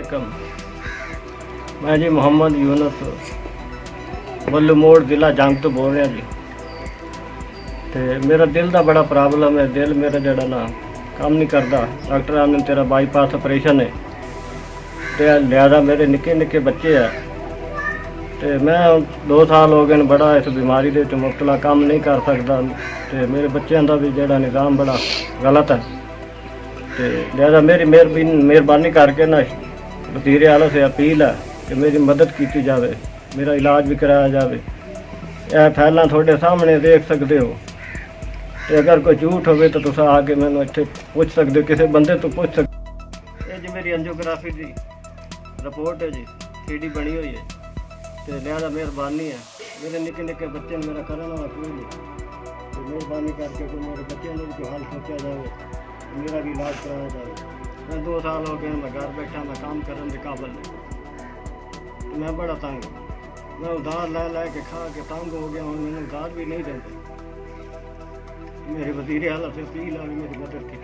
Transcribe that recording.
अलैकुम। मैं जी मोहम्मद यूनुस ਬੱਲੂ ਮੋੜ ਜ਼ਿਲ੍ਹਾ ਜੰਗ ਤੋਂ ਬੋਲ ਰਿਹਾ ਜੀ। ਤੇ ਮੇਰਾ ਦਿਲ ਦਾ ਬੜਾ ਪ੍ਰੋਬਲਮ ਹੈ। ਦਿਲ ਮੇਰਾ ਜਿਹੜਾ ਨਾ ਕੰਮ ਨਹੀਂ ਕਰਦਾ। ਡਾਕਟਰਾਂ ਨੇ ਤੇਰਾ ਬਾਈਪਾਸ ਆਪਰੇਸ਼ਨ ਹੈ ਤੇ ਲਿਆਦਾ ਮੇਰੇ ਨਿੱਕੇ ਨਿੱਕੇ ਬੱਚੇ ਆ ਤੇ ਮੈਂ 2 ਸਾਲ ਹੋ ਗਏ ਨੇ ਬੜਾ ਇਸ ਬਿਮਾਰੀ ਦੇ ਵਿੱਚ ਮੁਬਤਲਾ, ਕੰਮ ਨਹੀਂ ਕਰ ਸਕਦਾ ਤੇ ਮੇਰੇ ਬੱਚਿਆਂ ਦਾ ਵੀ ਜਿਹੜਾ ਨਿਜ਼ਾਮ ਬੜਾ ਗਲਤ ਹੈ ਤੇ ਲਿਆਦਾ ਮੇਰੀ ਮਿਹਰਬਾਨੀ ਕਰਕੇ ਨਾ ਵਜ਼ੀਰ ਆਲਾ ਸੇ अपील है कि मेरी मदद की जाए, मेरा इलाज भी कराया जाए। यह फैलां थोड़े सामने देख सकते हो तो अगर कोई झूठ हो तो तुम आके मैंने इतने पूछ सकते हो, किसी बंदे तो पूछ सकते। ये जी मेरी एंजियोग्राफी की रिपोर्ट है जी, 3D बनी हुई है तो लिहाजा मेहरबानी है। मेरे निके निके बच्चे ने, मेरा करने वाला कोई नहीं तो मेहरबानी करके कोई मेरे बच्चों को भी कोई हाल सोचा जाए, मेरा भी इलाज कराया जाए। मैं 2 साल हो गए, मैं घर बैठा, मैं काम करने के काबिल नहीं, मैं बड़ा तंग, मैं उधार लै के खा के तंग हो गया हूँ। मैंने उधार भी नहीं देते। मेरे वज़ीर आला से अपील है मेरी मदद की।